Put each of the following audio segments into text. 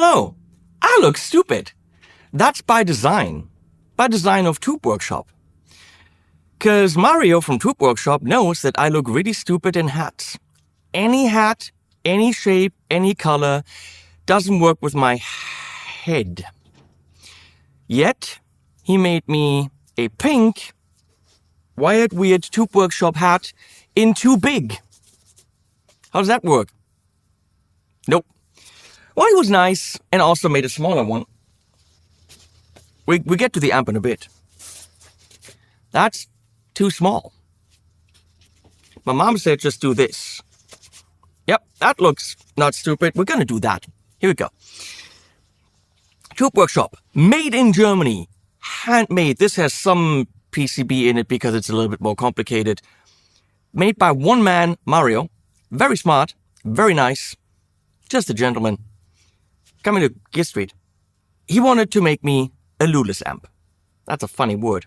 no, I look stupid. That's by design of Tube Workshop. Because Mario from Tube Workshop knows that I look really stupid in hats. Any hat, any shape, any color doesn't work with my head. Yet, he made me a pink, wired weird Tube Workshop hat in too big. How does that work? Nope. Well, he was nice and also made a smaller one. We get to the amp in a bit. That's too small. My mom said just do this. Yep, that looks not stupid. We're gonna do that. Here we go. Tube Workshop, made in Germany, handmade. This has some PCB in it because it's a little bit more complicated. Made by one man, Mario. Very smart, very nice, just a gentleman. Coming to Gear Street. He wanted to make me a Lulis amp. That's a funny word.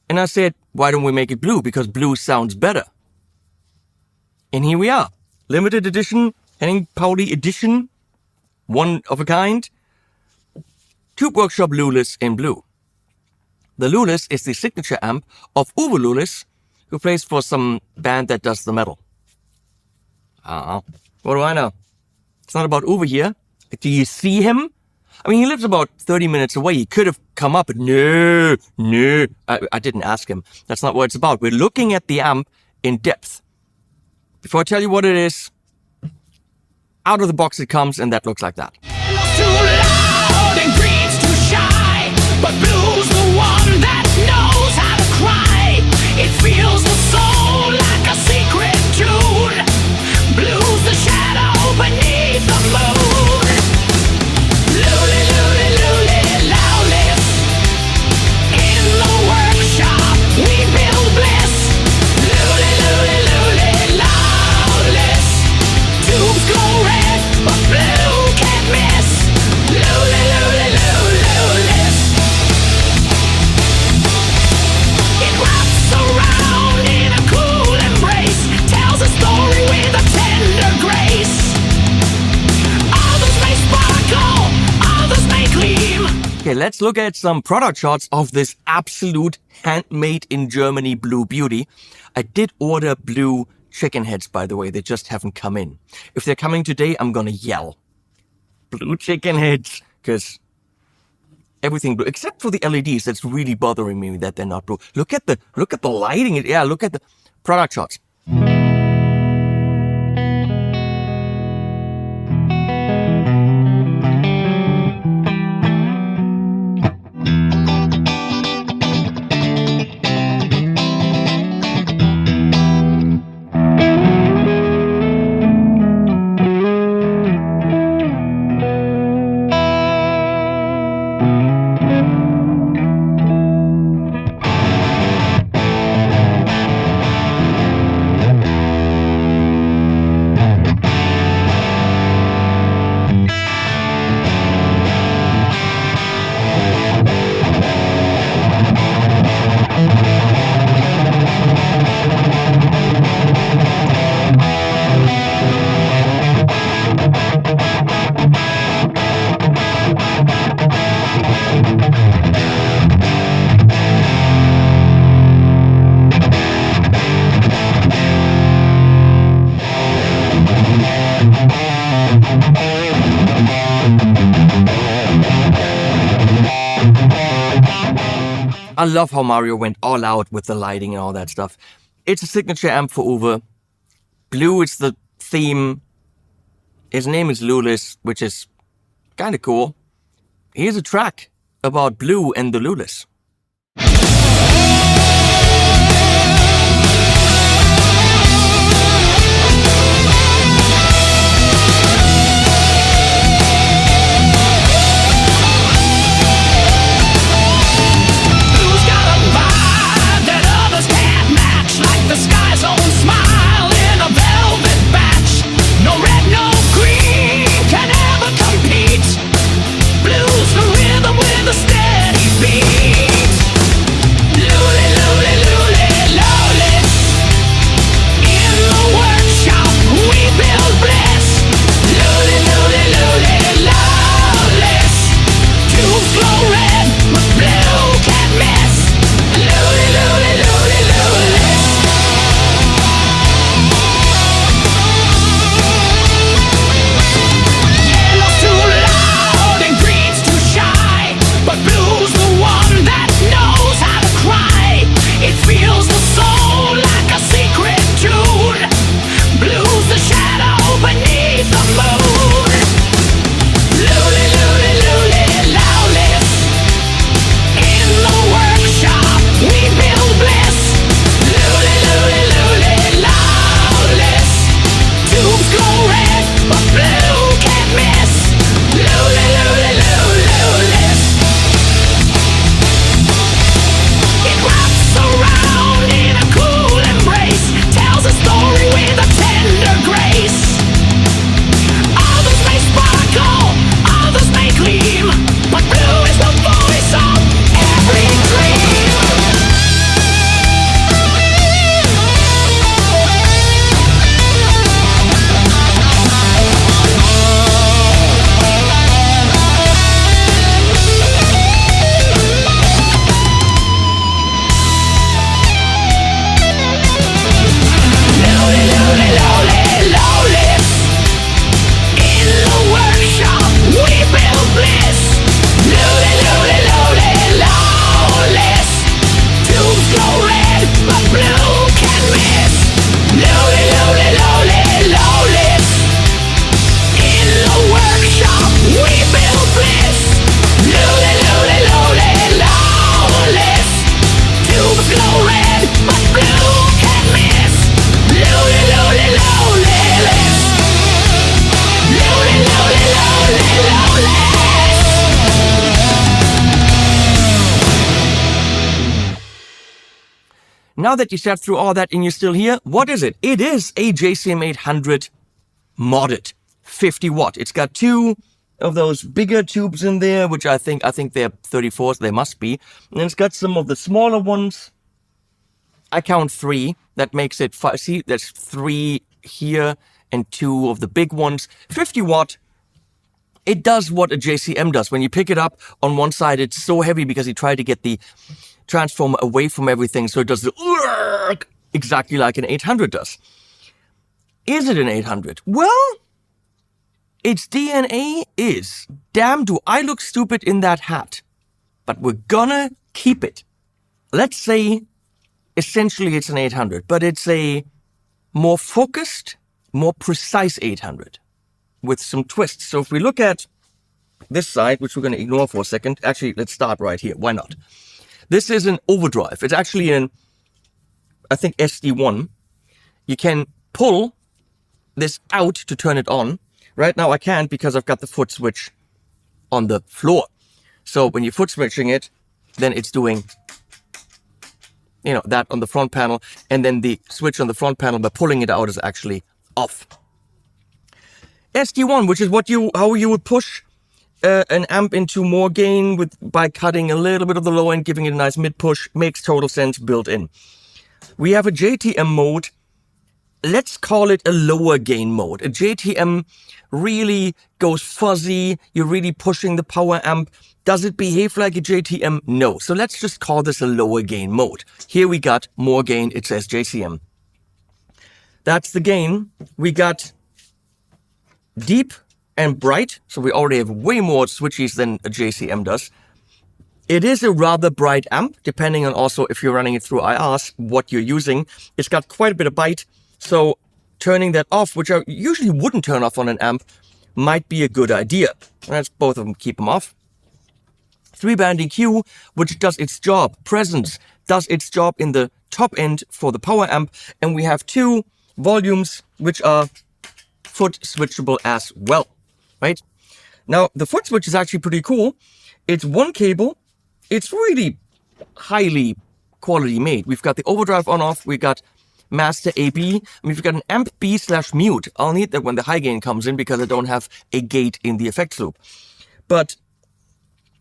And I said, why don't we make it blue? Because blue sounds better. And here we are. Limited edition, Henning Pauli edition. One of a kind. Tube Workshop Lulis in blue. The Lulis is the signature amp of Uwe Lulis, who plays for some band that does the metal. What do I know? It's not about Uwe here. Do you see him? I mean, he lives about 30 minutes away. He could have come up, but no. I didn't ask him. That's not what it's about. We're looking at the amp in depth. Before I tell you what it is, out of the box it comes, and that looks like that. Too loud and green's too shy, but blue's the one that knows how to cry. It feels the soul like a secret tune. Blue's the shadow beneath the moon. Luli, luli, luli, Lulis. In the workshop we build bliss. Luli, luli, luli, Lulis. Tubes glow red, but blue can't miss. Luli, luli, luli, Lulis. It wraps around in a cool embrace, tells a story with a tender grace. Others may sparkle, others may gleam. Okay, let's look at some product shots of this absolute handmade in Germany blue beauty. I did order blue chicken heads, by the way. They just haven't come in. If they're coming today, I'm gonna yell. Blue chicken heads, because everything blue, except for the LEDs. That's really bothering me that they're not blue. Look at the lighting. Yeah, look at the product shots. I love how Mario went all out with the lighting and all that stuff. It's a signature amp for Uwe. Blue is the theme. His name is Lulis, which is kind of cool. Here's a track about blue and the Lulis. The sky's own smile in a velvet batch. No red, no green can ever compete. Blues the rhythm with a steady beat. Now that you sat through all that and you're still here, what is it? It is a JCM 800 modded 50 watt. It's got two of those bigger tubes in there, which I think they're 34s, they must be. And it's got some of the smaller ones. I count 3. That makes it 5. See, there's 3 here and 2 of the big ones. 50 watt. It does what a JCM does. When you pick it up on one side, it's so heavy because he tried to get the transformer away from everything. So it does the exactly like an 800 does. Is it an 800? Well, its DNA is, damn, do I look stupid in that hat. But we're gonna keep it. Let's say, essentially it's an 800, but it's a more focused, more precise 800 with some twists. So if we look at this side, which we're gonna ignore for a second, actually, let's start right here. Why not? This is an overdrive. It's actually an, I think, SD1. You can pull this out to turn it on. Right now I can't because I've got the foot switch on the floor. So when you're foot switching it, then it's doing, you know, that on the front panel. And then the switch on the front panel by pulling it out is actually off. SD1, which is how you would push an amp into more gain by cutting a little bit of the low end, giving it a nice mid push, makes total sense built in. We have a JTM mode. Let's call it a lower gain mode. A JTM really goes fuzzy. You're really pushing the power amp. Does it behave like a JTM? No. So let's just call this a lower gain mode. Here we got more gain. It says JCM. That's the gain. We got deep and bright. So we already have way more switches than a JCM does. It is a rather bright amp, depending on also if you're running it through IRs, what you're using. It's got quite a bit of bite. So turning that off, which I usually wouldn't turn off on an amp, might be a good idea. Let's both of them keep them off. 3-band EQ, which does its job. Presence does its job in the top end for the power amp. And we have 2 volumes, which are foot switchable as well, right? Now, the foot switch is actually pretty cool. It's 1 cable. It's really highly quality made. We've got the overdrive on off. We got master AB, and we've got an amp B/mute. I'll need that when the high gain comes in because I don't have a gate in the effects loop. But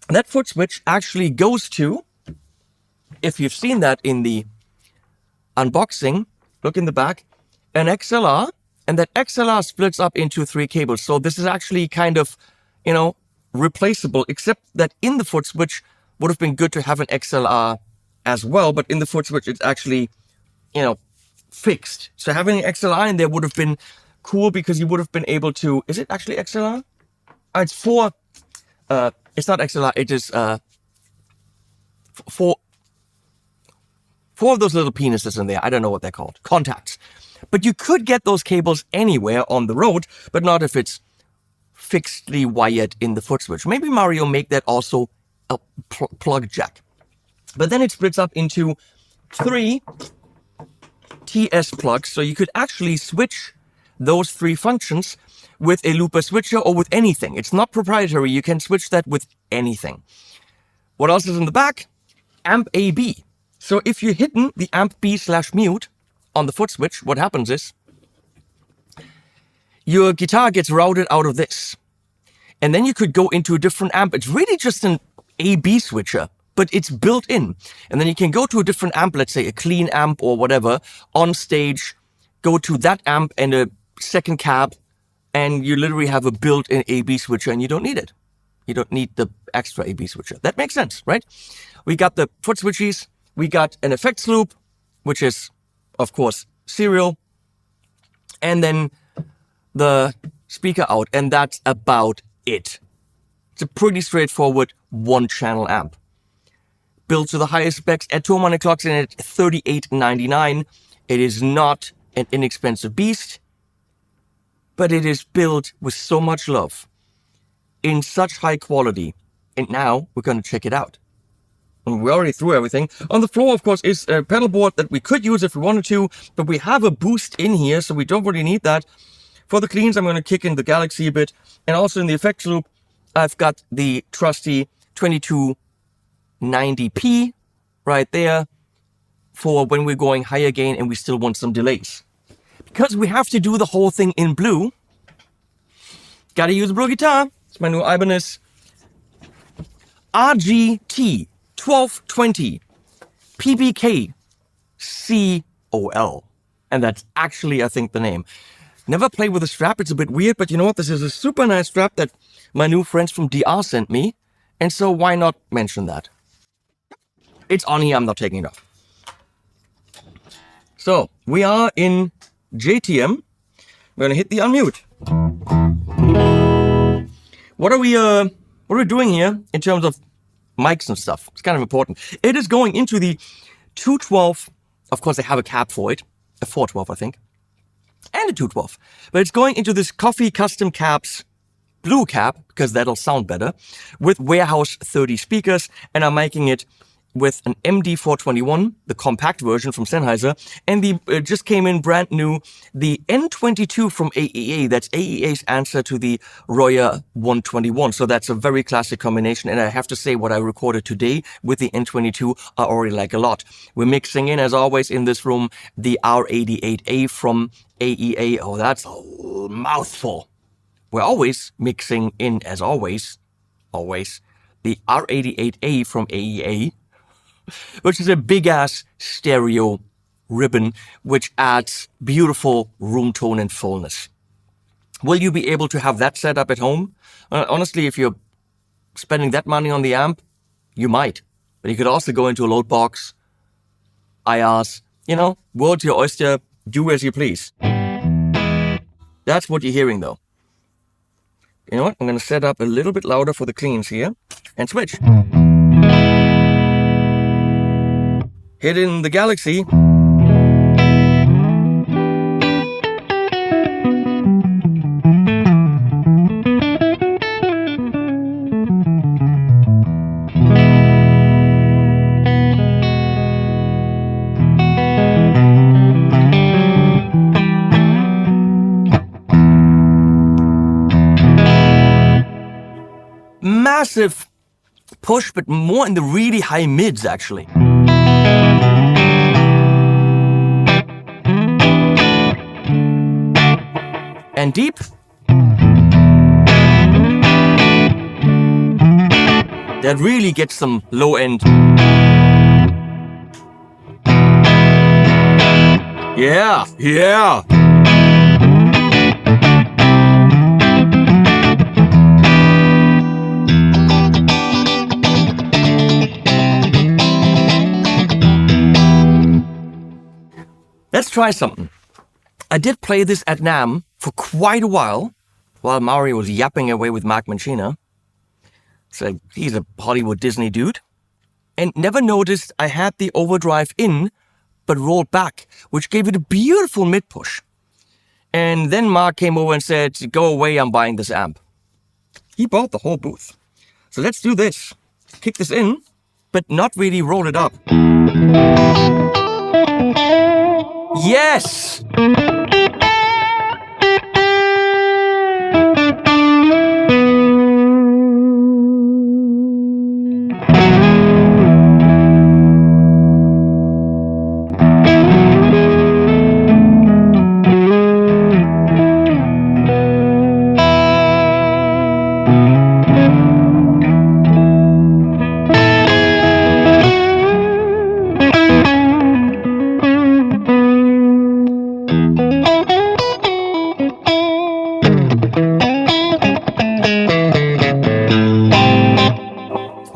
that foot switch actually goes to, if you've seen that in the unboxing, look in the back, an XLR, and that XLR splits up into 3 cables. So this is actually kind of, you know, replaceable, except that in the foot switch would have been good to have an XLR as well, but in the foot switch it's actually, you know, fixed. So having an XLR in there would have been cool because you would have been able to, is it actually XLR? It's 4, it's not XLR, it is 4 of those little penises in there. I don't know what they're called. Contacts. But you could get those cables anywhere on the road, but not if it's fixedly wired in the foot switch. Maybe Mario make that also a plug jack. But then it splits up into 3 TS plugs, so you could actually switch those 3 functions with a looper switcher or with anything. It's not proprietary, you can switch that with anything. What else is in the back? Amp AB. So if you're hitting the amp B/mute on the foot switch, what happens is your guitar gets routed out of this. And then you could go into a different amp. It's really just an AB switcher, but it's built in. And then you can go to a different amp, let's say a clean amp or whatever, on stage, go to that amp and a second cab, and you literally have a built-in AB switcher and you don't need it. You don't need the extra AB switcher. That makes sense, right? We got the foot switches, we got an effects loop, which is, of course, serial, and then the speaker out, and that's about it. It's a pretty straightforward 1-channel amp. Built to the highest specs at 2 money clocks in at $38.99. It is not an inexpensive beast, but it is built with so much love, in such high quality, and now we're going to check it out. And we already threw everything. On the floor, of course, is a pedal board that we could use if we wanted to, but we have a boost in here, so we don't really need that. For the cleans, I'm going to kick in the Galaxy a bit, and also in the effects loop, I've got the trusty 2290p right there. for when we're going higher gain and we still want some delays. Because we have to do the whole thing in blue, gotta use a blue guitar. It's my new Ibanez RGT 1220 PBK COL. And that's actually, I think, the name. Never played with a strap, it's a bit weird, but you know what? This is a super nice strap that my new friends from DR sent me. And so why not mention that? It's on here, I'm not taking it off. So, we are in JTM. We're gonna hit the unmute. What are we doing here in terms of mics and stuff? It's kind of important. It is going into the 212. Of course, they have a cap for it. A 412, I think. And a 212. But it's going into this Coffee Custom Caps blue cap, because that'll sound better, with Warehouse 30 speakers, and I'm making it with an MD421, the compact version from Sennheiser, and the just came in brand new, the N22 from AEA. That's AEA's answer to the Royer 121. So that's a very classic combination, and I have to say what I recorded today with the N22 I already like a lot. We're mixing in, as always, in this room, the R88A from AEA. Oh, that's a mouthful. We're always mixing in, as always, the R88A from AEA, which is a big-ass stereo ribbon, which adds beautiful room tone and fullness. Will you be able to have that set up at home? Honestly, if you're spending that money on the amp, you might. But you could also go into a load box, IRs, world's your oyster, do as you please. That's what you're hearing, though. You know what? I'm going to set up a little bit louder for the cleans here and switch. Hit in the Galaxy. Massive push, but more in the really high mids, actually. And deep. That really gets some low end. Yeah. Let's try something. I did play this at NAMM for quite a while Mario was yapping away with Mark Mancina. So he's a Hollywood Disney dude. And never noticed I had the overdrive in, but rolled back, which gave it a beautiful mid-push. And then Mark came over and said, go away, I'm buying this amp. He bought the whole booth. So let's do this. Kick this in, but not really roll it up. Yes!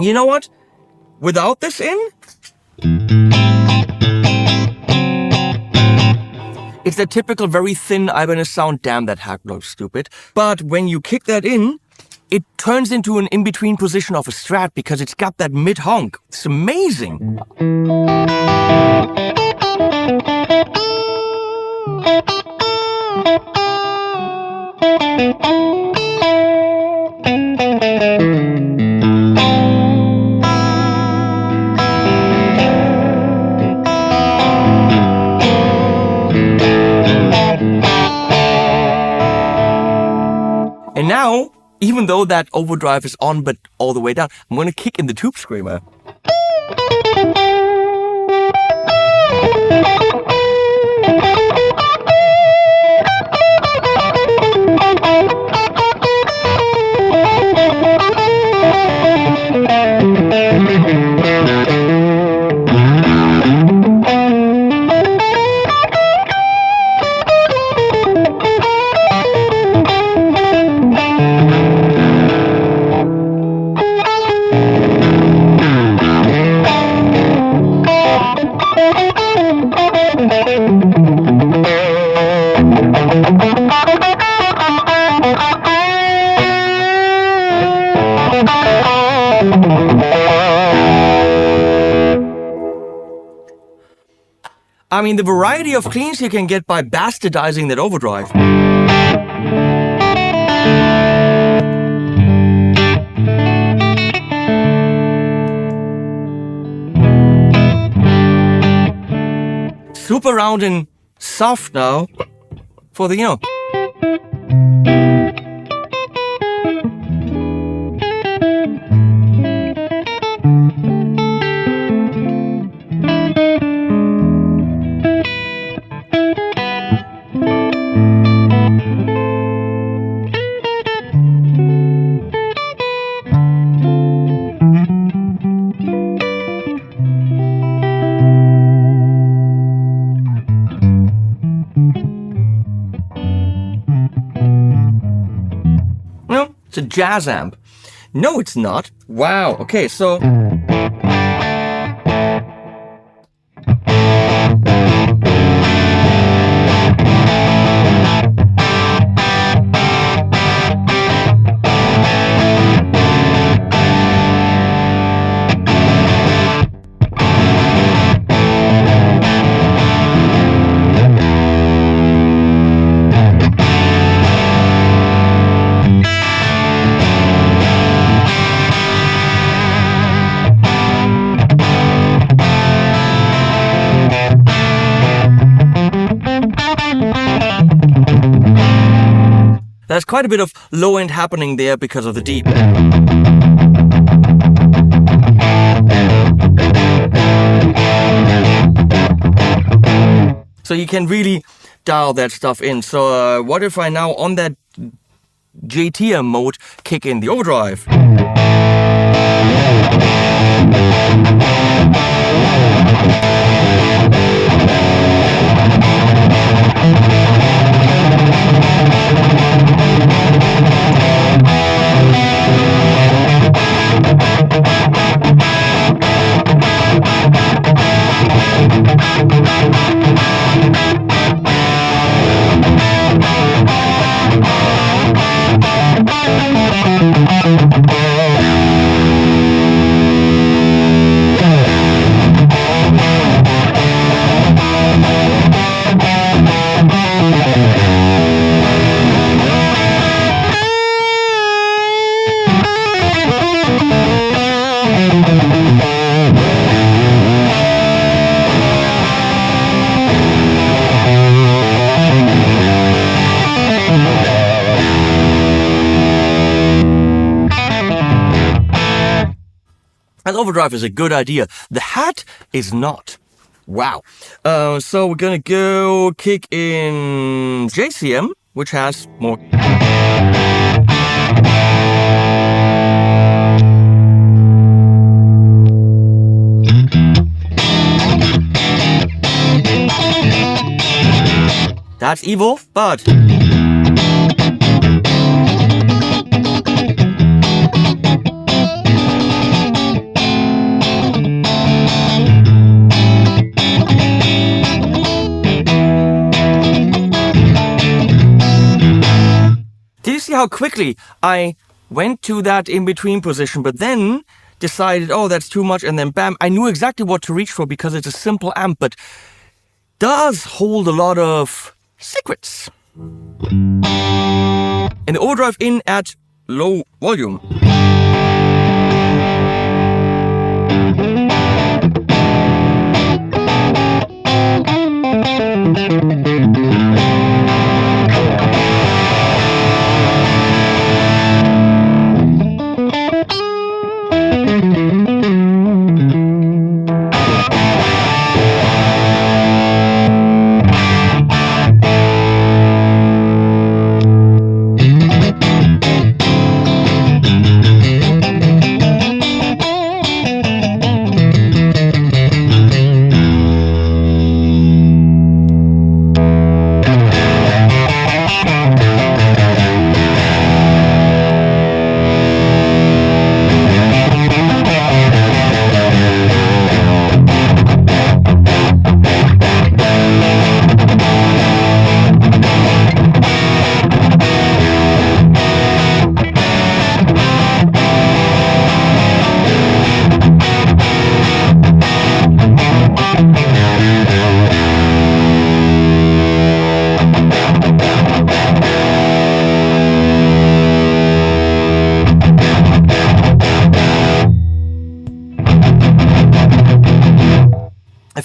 You know what? Without this in, it's the typical very thin Ibanez sound. Damn, that hack looks stupid. But when you kick that in, it turns into an in-between position of a Strat because it's got that mid-honk. It's amazing. And now, even though that overdrive is on but all the way down, I'm going to kick in the tube screamer. I mean, the variety of cleans you can get by bastardizing that overdrive. Super round and soft now for the, you know. No, it's a jazz amp. No, it's not. Wow. Okay, so... There's quite a bit of low end happening there because of the deep. So you can really dial that stuff in. So what if I now on that JCM mode kick in the overdrive? An overdrive is a good idea. The hat is not. Wow. So we're gonna go kick in JCM, which has more. That's evil, but... Did you see how quickly I went to that in-between position, but then decided, oh, that's too much, and then bam, I knew exactly what to reach for because it's a simple amp, but does hold a lot of secrets. And the overdrive in at low volume.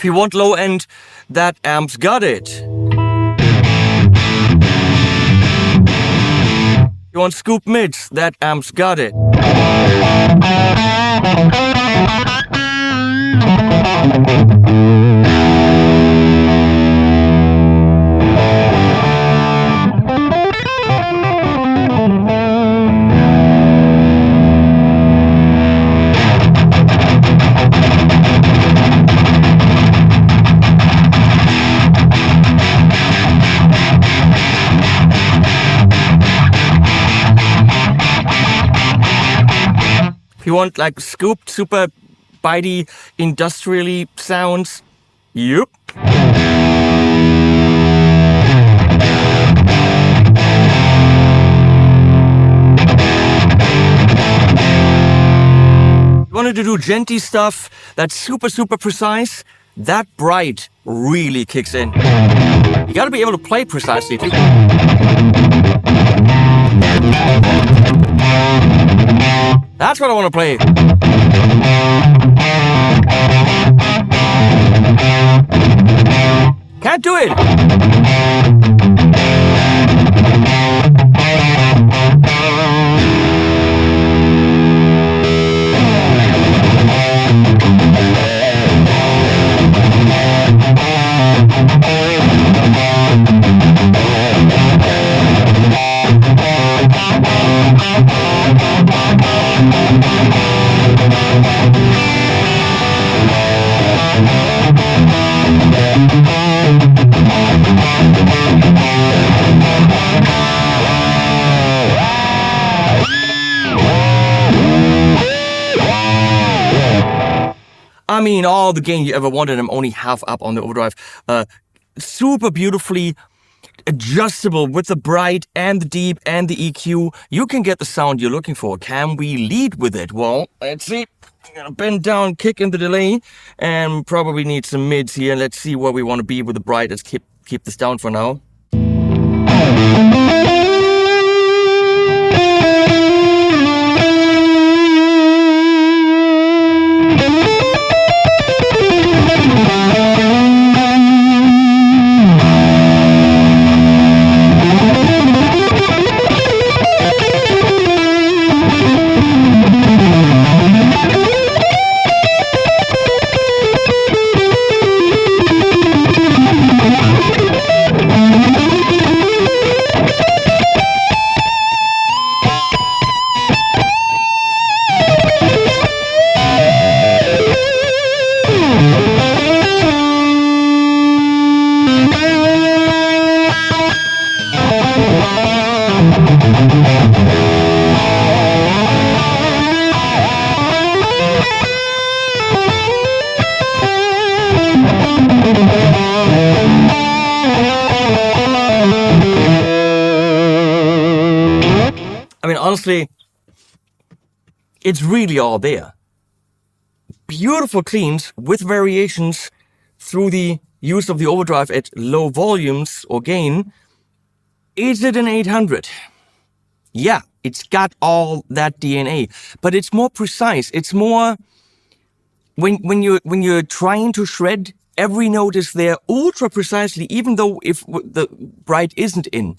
If you want low end, that amp's got it. You want scoop mids, that amp's got it. If you want like scooped, super bitey, industrially sounds, yep. You wanted to do genty stuff that's super, super precise, that bright really kicks in. You gotta be able to play precisely too. That's what I want to play. Can't do it. I mean, all the gain you ever wanted, I'm only half up on the overdrive. Super beautifully adjustable with the bright and the deep and the EQ. You can get the sound you're looking for. Can we lead with it? Well, let's see. I'm gonna bend down, kick in the delay, and probably need some mids here. Let's see where we want to be with the bright. Let's keep this down for now. I mean, honestly, it's really all there. Beautiful cleans with variations through the use of the overdrive at low volumes or gain. Is it an 800? Yeah, it's got all that DNA, but it's more precise. It's more when you're trying to shred, every note is there ultra precisely, even though if the bright isn't in.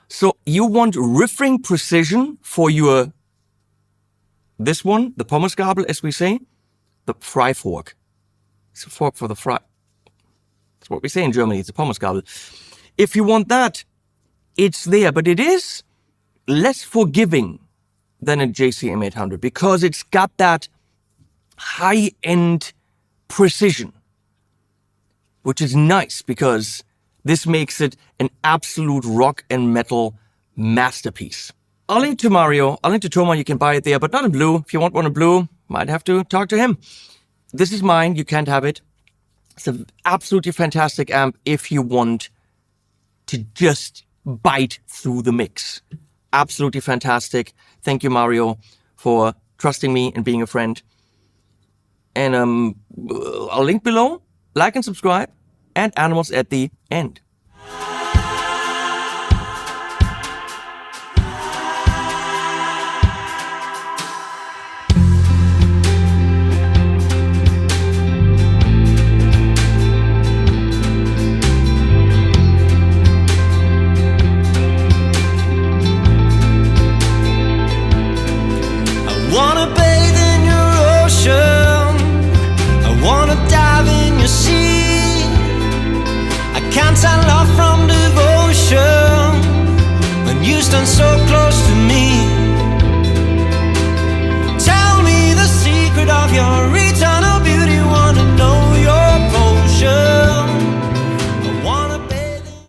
So you want riffing precision for your, this one, the Pommesgabel, as we say, the fry fork. It's a fork for the fry. That's what we say in Germany, it's a Pommesgabel. If you want that, it's there, but it is less forgiving than a JCM 800 because it's got that high-end precision, which is nice because this makes it an absolute rock and metal masterpiece. I'll link to Mario, I'll link to Toma, you can buy it there, but not in blue. If you want one in blue, might have to talk to him. This is mine, you can't have it. It's an absolutely fantastic amp if you want to just bite through the mix. Absolutely fantastic. Thank you, Mario, for trusting me and being a friend. And I'll link below, like and subscribe, and animals at the end.